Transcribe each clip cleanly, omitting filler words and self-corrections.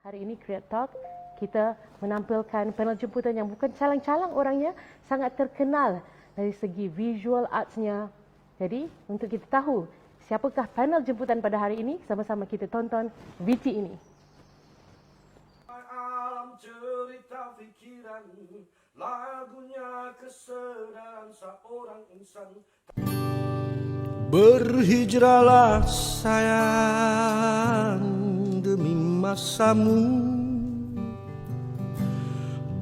Hari ini Create Talk, kita menampilkan panel jemputan yang bukan calang-calang orangnya, sangat terkenal dari segi visual artsnya. Jadi, untuk kita tahu siapakah panel jemputan pada hari ini, sama-sama kita tonton VT ini. Alam cerita fikiran, lagunya kesedaran seorang insan. Berhijrahlah sayang demi masamu.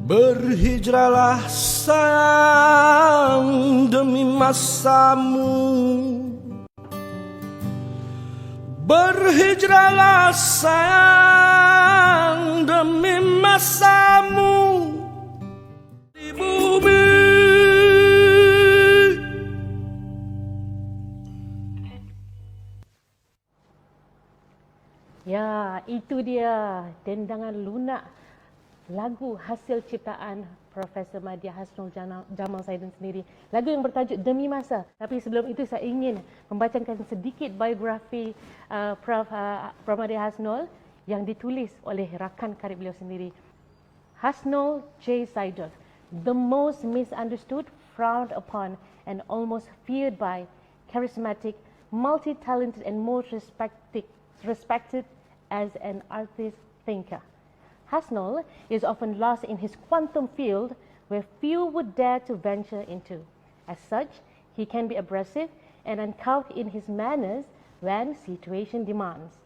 Berhijrahlah sayang demi masamu. Berhijrahlah sayang demi masamu di bumi. Ya, itu dia dendangan lunak, lagu hasil ciptaan Profesor Madya Hasnul Jamal Saidin sendiri. Lagu yang bertajuk Demi Masa. Tapi sebelum itu saya ingin membacakan sedikit biografi Prof Madya Hasnul yang ditulis oleh rakan karib beliau sendiri. Hasnul J. Saidin, the most misunderstood, frowned upon and almost feared by, charismatic, multi-talented and most respected as an artist thinker. Hasnul is often lost in his quantum field where few would dare to venture into. As such, he can be abrasive and uncouth in his manners when situation demands.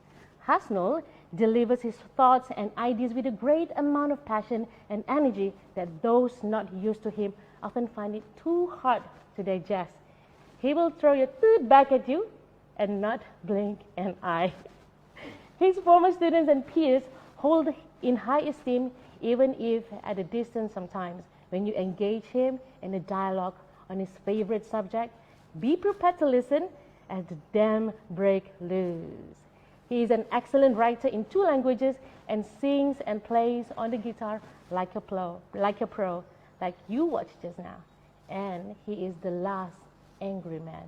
Hasnul delivers his thoughts and ideas with a great amount of passion and energy that those not used to him often find it too hard to digest. He will throw your tooth back at you and not blink an eye. His former students and peers hold in high esteem, even if at a distance sometimes. When you engage him in a dialogue on his favorite subject, be prepared to listen as the dam break loose. He is an excellent writer in 2 languages and sings and plays on the guitar like a pro, like you watched just now. And he is the last angry man.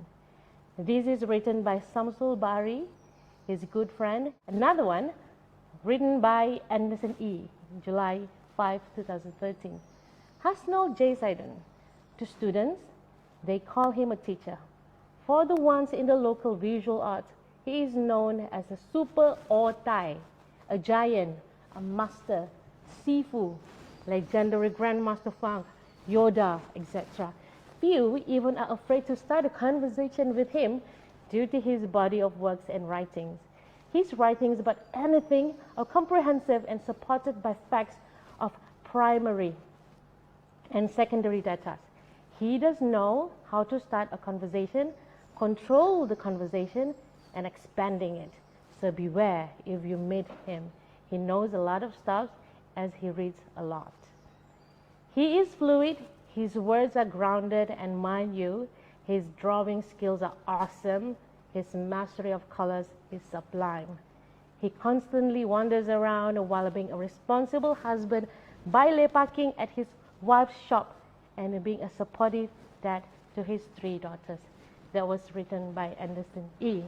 This is written by Samsul Bari, his good friend. Another one written by Anderson E., July 5, 2013. Hasnul J. Saidin. To students, they call him a teacher. For the ones in the local visual arts, he is known as a super Otai, a giant, a master, Sifu, legendary Grandmaster Funk, Yoda, etc. Few even are afraid to start a conversation with him due to his body of works and writings. His writings about anything are comprehensive and supported by facts of primary and secondary data. He does know how to start a conversation, control the conversation, and expanding it. So beware if you meet him. He knows a lot of stuff as he reads a lot. He is fluid, his words are grounded, and mind you, his drawing skills are awesome. His mastery of colors is sublime. He constantly wanders around while being a responsible husband by lepaking at his wife's shop and being a supportive dad to his 3 daughters. That was written by Anderson E.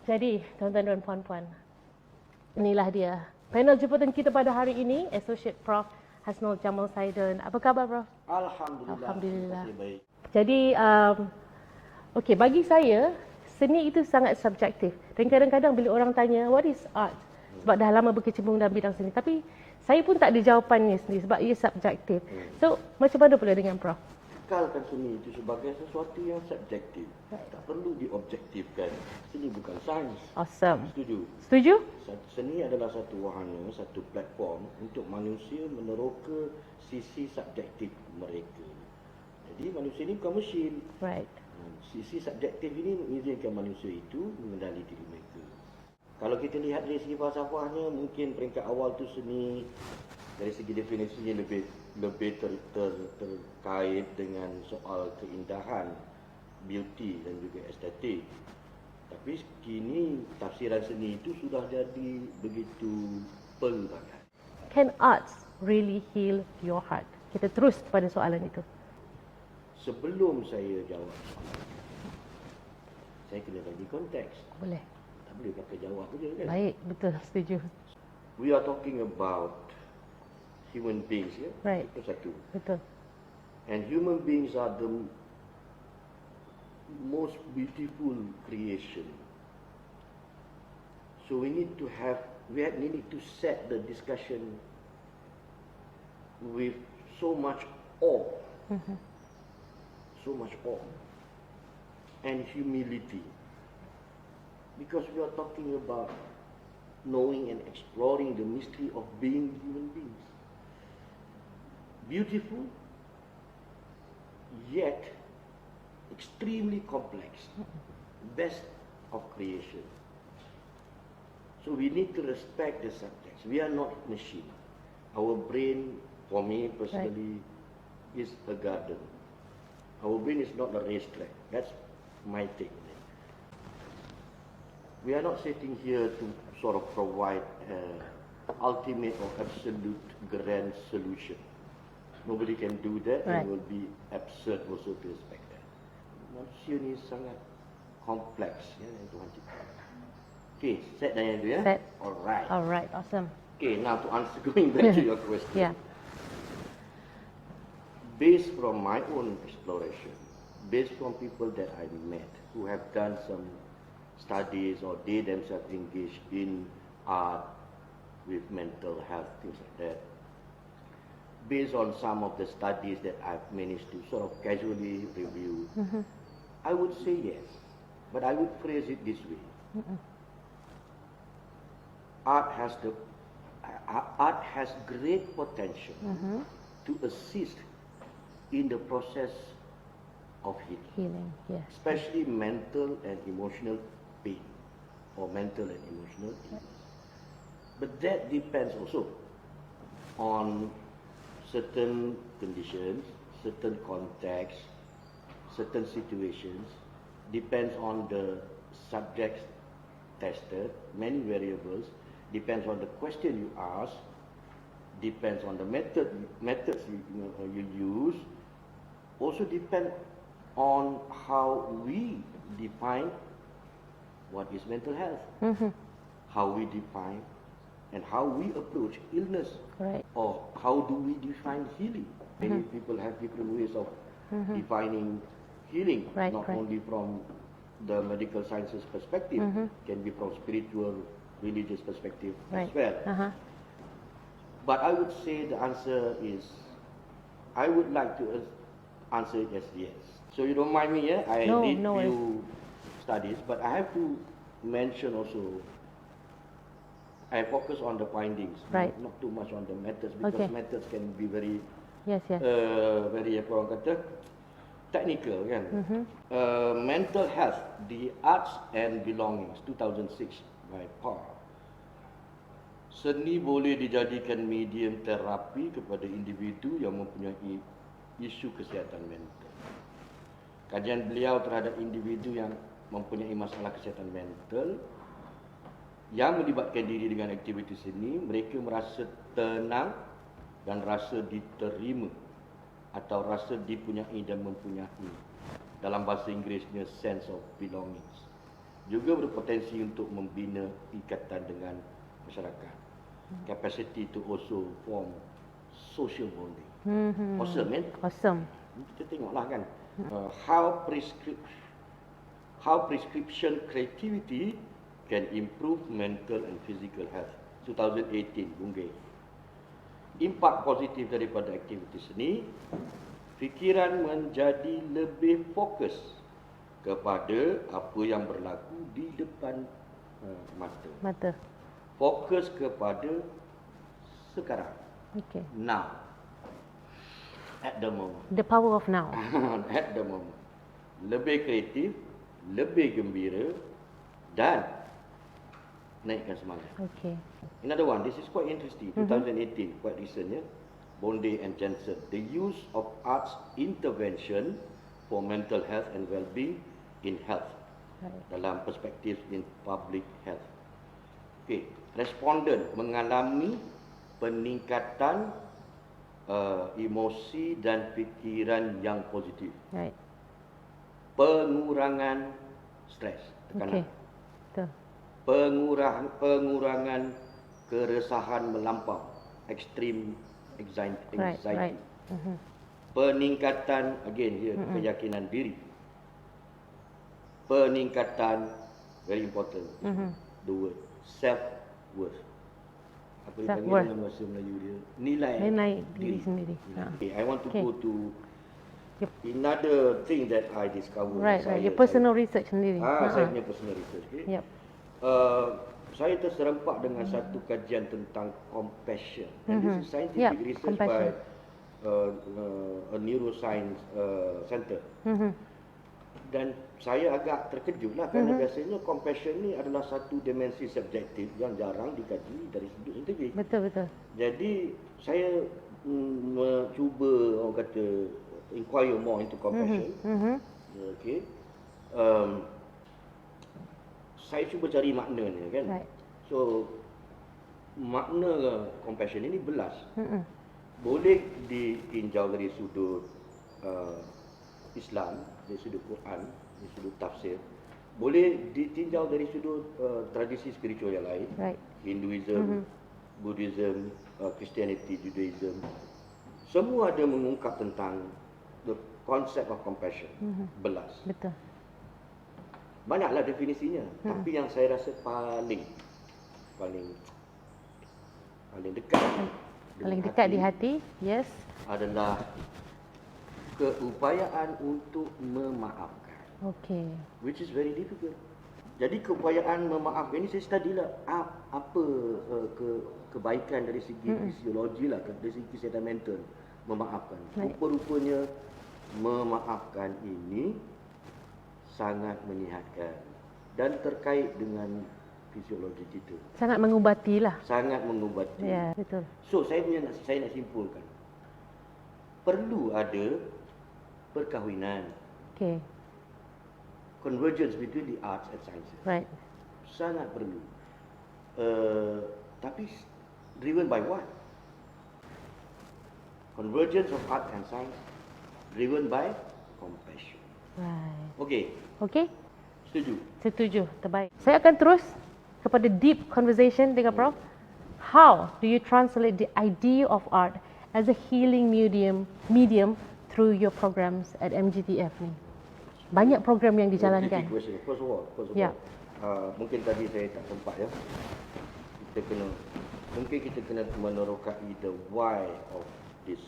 Jadi, tuan-tuan dan puan-puan, inilah dia panel jemputan kita pada hari ini, Associate Prof Hasnul Jamal Saidin. Apa khabar, Prof? Alhamdulillah. Baik. Jadi, okey, bagi saya, seni itu sangat subjektif. Dan kadang-kadang bila orang tanya, what is art? Sebab dah lama berkecimpung dalam bidang seni. Tapi saya pun tak ada jawapannya sendiri sebab ia subjektif. So, macam mana pula dengan Prof? Kekalkan seni itu sebagai sesuatu yang subjektif. Tak perlu diobjektifkan. Seni bukan sains. Awesome. Setuju? Setuju? Seni adalah satu wahana, satu platform untuk manusia meneroka sisi subjektif mereka. Jadi manusia ini bukan mesin. Right. Sisi subjektif ini mengizinkan manusia itu mengenali diri mereka. Kalau kita lihat dari segi falsafahnya, mungkin peringkat awal tu seni dari segi definisinya lebih terkait dengan soal keindahan, beauty dan juga estetik. Tapi kini tafsiran seni itu sudah jadi begitu pelbagai. Can arts really heal your heart? Kita terus pada soalan itu. Sebelum saya jawab soalan, saya kena bagi konteks. Boleh. Tak boleh pakai jawab saja kan? Baik, betul, setuju. we are talking about human beings, ya. Right. Itu satu. Betul. And human beings are the most beautiful creation. So we need to set the discussion with so much awe, so much awe and humility, because we are talking about knowing and exploring the mystery of being human beings. Beautiful, yet extremely complex, best of creation. So we need to respect the subjects. We are not machine. Our brain, for me personally, is a garden. Our brain is not a racetrack. That's my take on it. We are not sitting here to sort of provide ultimate or absolute grand solution. Nobody can do that. Right. It will be absurd also to expect that. Manusia ni sangat kompleks, ya, yang Tuhan cipta. Okay, set dah yang tu, ya? Set. Alright. Alright, awesome. Okay, now to answer, going back to your question. Yeah. Based from my own exploration, based from people that I met who have done some studies or they themselves engaged in art with mental health, things like that, based on some of the studies that I've managed to sort of casually review, I would say yes, but I would phrase it this way. Art has great potential to assist in the process of healing, Healing, yes. especially mental and emotional pain or mental and emotional illness. But that depends also on certain conditions, certain contexts, certain situations, depends on the subjects tested, many variables, depends on the question you ask, depends on the methods you use, also depend on how we define what is mental health, how we define and how we approach illness, Right. or how do we define healing. Many people have different ways of defining healing, Right, not right. only from the medical sciences perspective, can be from spiritual, religious perspective Right. as well. Uh-huh. But I would say the answer is, I would like to answer it as yes. So you don't mind me, yeah? I No, did no worries. few studies, but I have to mention also, I focus on the findings, Right. not too much on the methods, because Okay. methods can be very, Yes, yes. very apa orang kata, technical kan. Mental Health, the Arts and Belongings, 2006 by Parr. Seni boleh dijadikan medium terapi kepada individu yang mempunyai isu kesihatan mental. Kajian beliau terhadap individu yang mempunyai masalah kesihatan mental yang melibatkan diri dengan aktiviti seni, mereka merasa tenang dan rasa diterima atau rasa dipunyai dan mempunyai. Dalam bahasa Inggerisnya sense of belongings. Juga berpotensi untuk membina ikatan dengan masyarakat. Capacity to also form social bonding. Awesome, man. Awesome. Kita tengoklah kan. How prescription creativity can improve mental and physical health. 2018, Bungay. Impak positif daripada aktiviti seni, fikiran menjadi lebih fokus kepada apa yang berlaku di depan mata. Mata. Fokus kepada sekarang. Okay. Now. At the moment. The power of now. At the moment. Lebih kreatif, lebih gembira dan naikkan semangat. Okay. Another one, this is quite interesting, 2018, quite recent, yeah? Bonde and Jensen. The use of arts intervention for mental health and well-being in health. Right. Dalam perspektif in public health. Okay, responden mengalami peningkatan emosi dan fikiran yang positif. Right. Pengurangan stres, Okay. tekanan. Betul. Pengurangan keresahan melampau, extreme anxiety, Right. peningkatan again here keyakinan diri, peningkatan very important the word self worth. Apa dia panggil Self-worth. dalam bahasa Melayu dia? Nilai Diri sendiri. Okay, I want to Okay. go to Yep. another thing that I discovered. Right. Your personal research sendiri. Saya punya personal research. Okay? Yep. Saya terserempak dengan satu kajian tentang compassion. And this is scientific Yep, research compassion. by a neuroscience center. Dan saya agak terkejut lah kerana biasanya compassion ni adalah satu dimensi subjektif yang jarang dikaji dari sudut saintifik. Betul. Jadi saya mencuba orang kata inquire more into compassion. Okay. Saya cuba cari maknanya kan. Right. So makna compassion ini belas. Boleh ditinjau dari sudut Islam, dari sudut Quran, dari sudut tafsir. Boleh ditinjau dari sudut tradisi spiritual yang lain. Right. Hinduism, Buddhism, Christianity, Judaism. Semua ada mengungkap tentang the concept of compassion. Belas. Betul. Banyaklah definisinya, tapi yang saya rasa paling dekat Paling dengan dekat di hati. Yes. adalah keupayaan untuk memaafkan, Okay. which is very difficult. Jadi keupayaan memaafkan ini saya study lah apa kebaikan dari segi fisiologi lah, dari segi kesihatan mental memaafkan. Right. Rupa-rupanya memaafkan ini sangat menyihatkan dan terkait dengan fisiologi kita. Sangat mengubati lah. Sangat mengubati. Ya, betul. So saya nak simpulkan. Perlu ada perkahwinan, Okay. convergence between the arts and sciences. Right. Sangat perlu. Tapi driven by what? Convergence of art and science driven by compassion. Right. Okay, Okay. setuju? Setuju. Terbaik. Saya akan terus kepada deep conversation dengan Prof. How do you translate the idea of art as a healing medium through your programs at MGTF ni? Banyak program yang dijalankan. Tricky question. First of all, Ya. mungkin tadi saya tak sempat ya. Mungkin kita kena menerokai the why of this.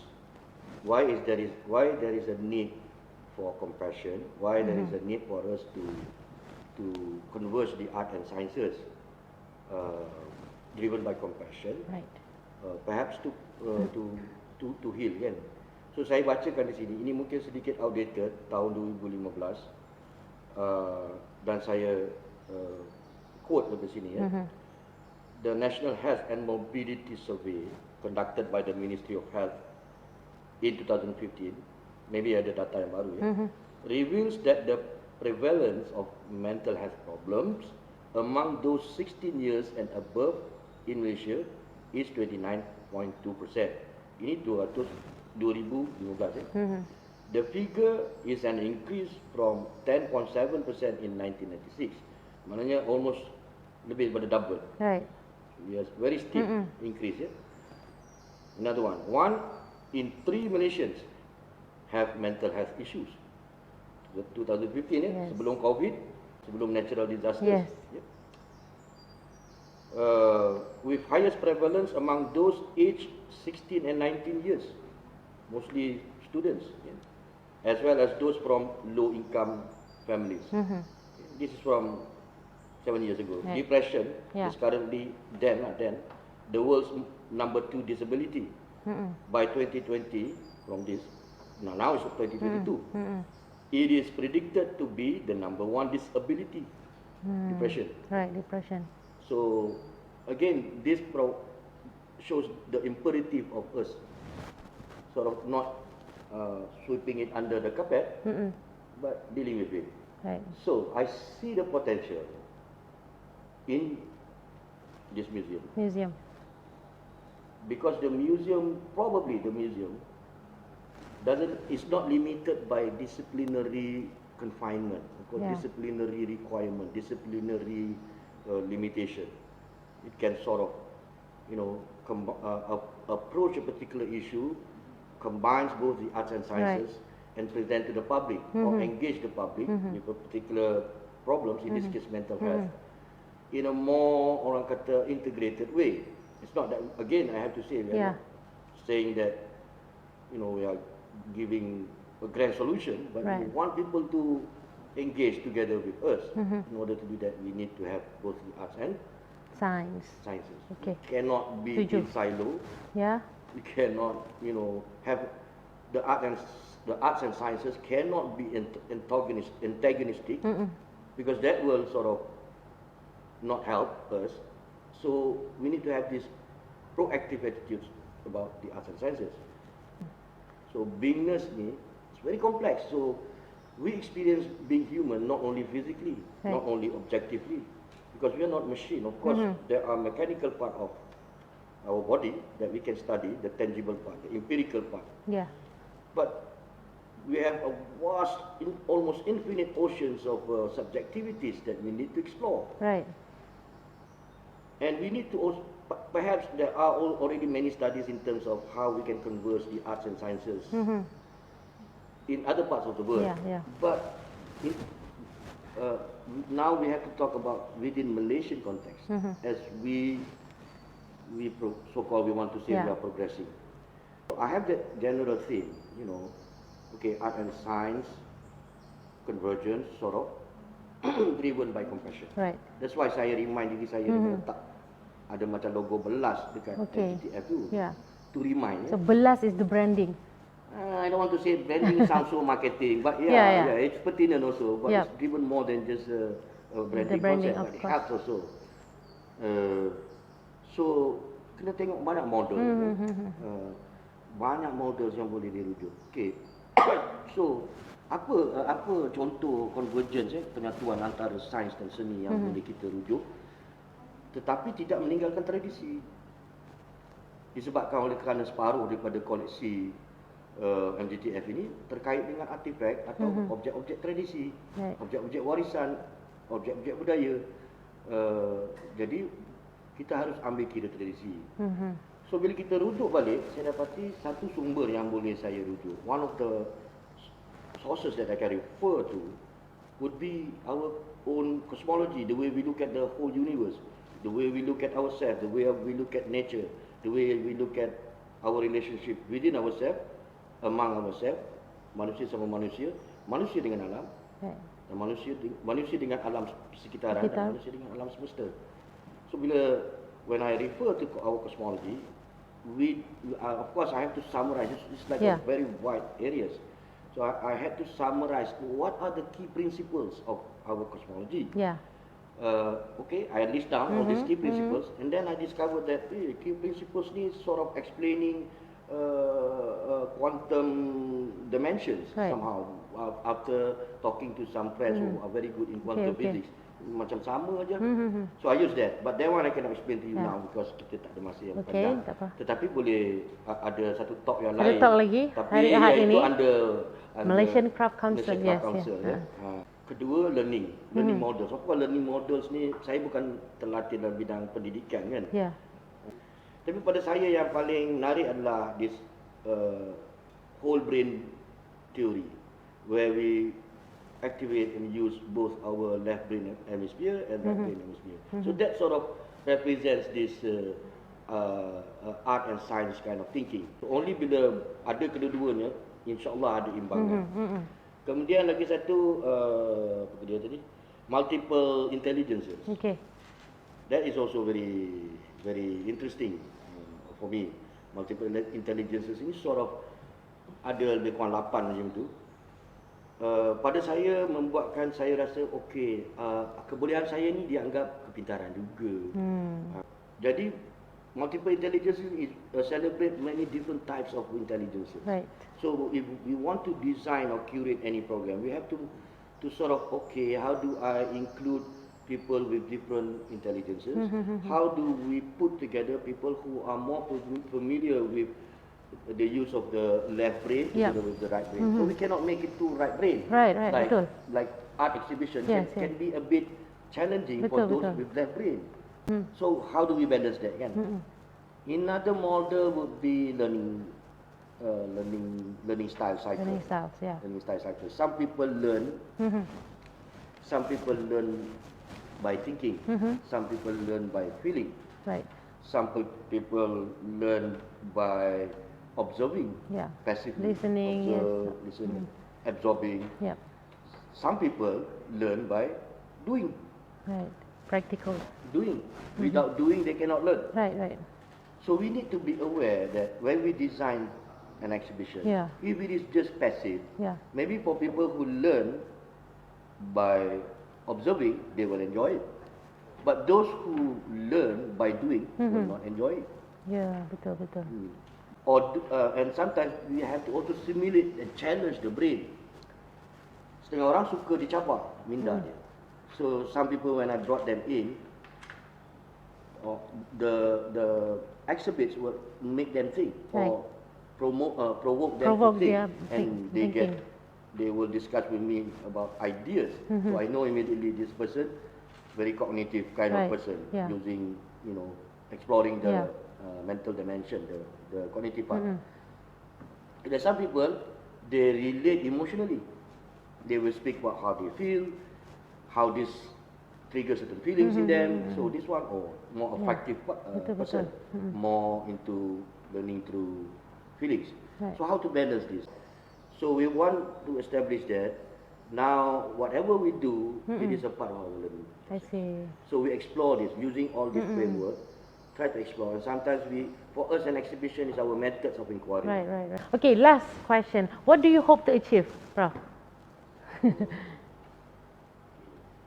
Why there is a need for compassion? Why there is a need for us to converge the art and sciences driven by compassion? Right. Perhaps to heal kan. So saya bacakan di sini. Ini mungkin sedikit outdated tahun 2015 dan saya quote di sini ya. The National Health and Mobility Survey conducted by the Ministry of Health in 2015, maybe ada data yang baru ya, reveals that the prevalence of mental health problems among those 16 years and above in Malaysia is 29.2%. Ini 2015 ya. The figure is an increase from 10.7% in 1996. Maknanya almost lebih daripada double. Right. Yes, very steep increase. Yeah? Another one. 1 in 3 Malaysians have mental health issues. 2015 ya, Yes. sebelum COVID, sebelum natural disasters. Yes. Yeah? With highest prevalence among those aged 16 and 19 years, mostly students, yeah? As well as those from low-income families. This is from 7 years ago. Right. Depression Yeah. is currently then the world's number 2 disability. By 2020, from this, now it's 2022, it is predicted to be the number 1 disability, depression. Right. Depression. So again, this shows the imperative of us sort of not sweeping it under the carpet, but dealing with it. Right. So I see the potential in this museum, Museum. because the museum is not limited by disciplinary confinement, or Yeah. disciplinary requirement, disciplinary limitation. It can sort of approach a particular issue, combines both the arts and sciences, and present to the public or engage the public with a particular problems, in this case mental health, in a more orang kata integrated way. It's not that, again, I have to say, we are not saying that we are giving a grand solution, but we want people to engage together with us. In order to do that, we need to have both the arts and sciences. Okay. It cannot be in silo. Yeah. We cannot, have the arts and sciences cannot be antagonistic, because that will sort of not help us. So we need to have this proactive attitudes about the arts and sciences. So beingness ni, it's very complex. So we experience being human not only physically, not only objectively, because we are not machine. Of course, there are mechanical part of our body that we can study, the tangible part, the empirical part. Yeah. But we have a vast, almost infinite oceans of subjectivities that we need to explore. Right. And we need to also, perhaps there are already many studies in terms of how we can converse the arts and sciences in other parts of the world. Yeah. But now we have to talk about within Malaysian context, as we so-called we want to say we are progressing. I have that general theme, okay, art and science, convergence, sort of, driven by compassion. Right. That's why saya remind diri saya dengan letak ada macam logo belas dekat MGTF tu. Yeah. To remind. So belas is the branding. I don't want to say branding sounds so marketing, but it's pertinent also. But it's driven more than just a branding concept, but it helps also. So kena tengok banyak model, banyak models yang boleh dirujuk. Okay. So apa contoh convergence, penyatuan antara sains dan seni yang boleh kita rujuk, tetapi tidak meninggalkan tradisi. Disebabkan oleh kerana separuh daripada koleksi MGTF ini terkait dengan artifak atau objek-objek tradisi, objek-objek warisan, objek-objek budaya. Jadi kita harus ambil kira tradisi. So bila kita rujuk balik, saya dapati satu sumber yang boleh saya rujuk. One of the sources that I can refer to would be our own cosmology, the way we look at the whole universe, the way we look at ourselves, the way we look at nature, the way we look at our relationship within ourselves, among ourselves, manusia sama manusia, manusia dengan alam, dan manusia dengan alam sekitaran, dan manusia dengan alam semesta. So when I refer to our cosmology, of course I have to summarize. It's like a very wide areas. So I had to summarize what are the key principles of our cosmology. Yeah. Okay, I list down all these key principles, and then I discovered that key principles need sort of explaining quantum dimensions somehow. After talking to some friends who are very good in quantum physics, macam sama aja. So I use that, but that one I cannot explain to you now because kita tak ada masa yang panjang. Tetapi boleh ada satu talk yang lain. Talk lagi hari Ahad ini. Under Malaysian Craft Council. Kedua, learning models. Apa learning models ni, saya bukan terlatih dalam bidang pendidikan kan. Tapi pada saya yang paling menarik adalah this whole brain theory, where we activate and use both our left brain hemisphere and right brain hemisphere. So that sort of represents this art and science kind of thinking. So only bila ada kedua-duanya, insyaAllah ada imbangan. Kemudian lagi satu, apa dia tadi? Multiple intelligences. Okay. That is also very, very interesting for me. Multiple intelligences ini sort of ada lebih kurang 8 macam tu. Pada saya membuatkan saya rasa okey, kebolehan saya ni dianggap kepintaran juga. Jadi multiple intelligence is celebrate many different types of intelligences. Right. So if we want to design or curate any program, we have to sort of how do I include people with different intelligences? How do we put together people who are more familiar with the use of the left brain together with the right brain? So we cannot make it two right brain. Right, like art exhibition can be a bit challenging for those with left brain. So how do we balance that kan? Another model would be learning style cycle. Learning styles, yeah. Learning style cycle. Some people learn. Some people learn by thinking. Some people learn by feeling. Right. Some people learn by observing, Yeah. passively. Listening, yes. Observe, listening, absorbing. Yeah. Some people learn by doing. Right. Practical. Doing. Without doing, they cannot learn. Right, right. So we need to be aware that when we design an exhibition, Yeah. if it is just passive, Yeah. maybe for people who learn by observing, they will enjoy it. But those who learn by doing will not enjoy it. Yeah, betul, betul. And sometimes we have to also simulate and challenge the brain. Setengah orang suka dicabar, minda dia. So some people when I brought them in, the exhibits will make them think or provoke them Provoke to think, their and thinking. they will discuss with me about ideas. So I know immediately this person very cognitive kind Right, of person, yeah. using exploring the Yeah. mental dimension, the cognitive part. There are some people, they relate emotionally. They will speak about how they feel, how this triggers certain feelings in them. So this one, more affective Betul, person, betul. more into learning through feelings. Right. So how to balance this? So we want to establish that now whatever we do, it is a part of our learning. I see. So we explore this using all this framework, try to explore. And sometimes for us, an exhibition is our methods of inquiry. Right, right, right. Okay, last question. What do you hope to achieve, Prof?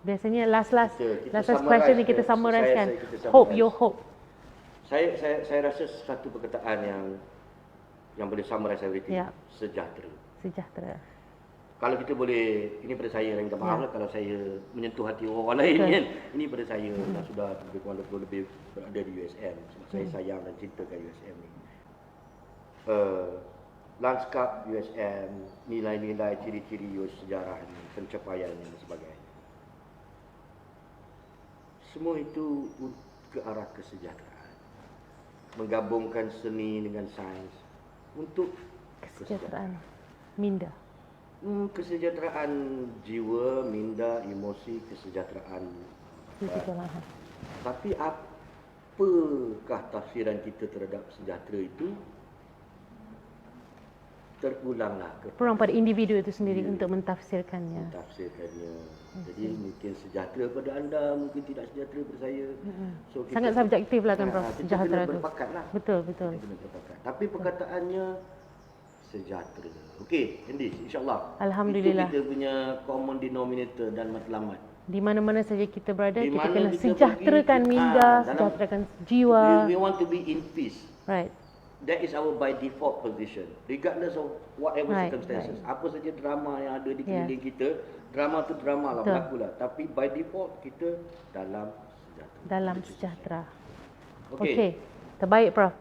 Biasanya last Kita question ni summarize, kita summarisekan. kita Hope, summarize. your hope. Saya rasa satu perkataan yang boleh summarize everything. Ya. Sejahtera. Sejahtera. Kalau kita boleh, ini pada saya, minta maaf Ya. lah kalau saya menyentuh hati orang lain Betul. kan. Ini pada saya yang sudah lebih kurang 20 lebih berada di USM. Sebab saya sayang dan cintakan USM ni. Lanskap USM, nilai-nilai, ciri-ciri sejarah ni, pencapaian dan sebagainya. Semua itu ke arah kesejahteraan. Menggabungkan seni dengan sains untuk Kesejahteraan. Minda. Kesejahteraan jiwa, minda, emosi, kesejahteraan. Betul lah. Tapi apakah tafsiran kita terhadap sejahtera itu? Terpulanglah Kurang pada individu itu sendiri untuk mentafsirkannya. mentafsirkannya. Jadi mungkin sejahtera pada anda, mungkin tidak sejahtera pada saya. So, kita- Sangat subjektif lah kan, Prof, kita sejahtera kena tu. berpakat lah. Betul, betul. Kita kena berpakat. Tapi perkataannya sejahtera. Okey, Andy, insyaAllah. Alhamdulillah. Itu kita punya common denominator dan matlamat. Di mana-mana saja kita berada, Di kita mana kena kita sejahterakan pergi, minda, dalam- sejahterakan jiwa. We want to be in peace. Right. That is our by default position. Regardless of whatever Right, circumstances. right. Apa saja drama yang ada di keliling kita, drama tu drama lah, Betul. berlaku lah. Tapi by default kita dalam sejahtera. Dalam sejahtera. Okey. Okey. Terbaik, Prof.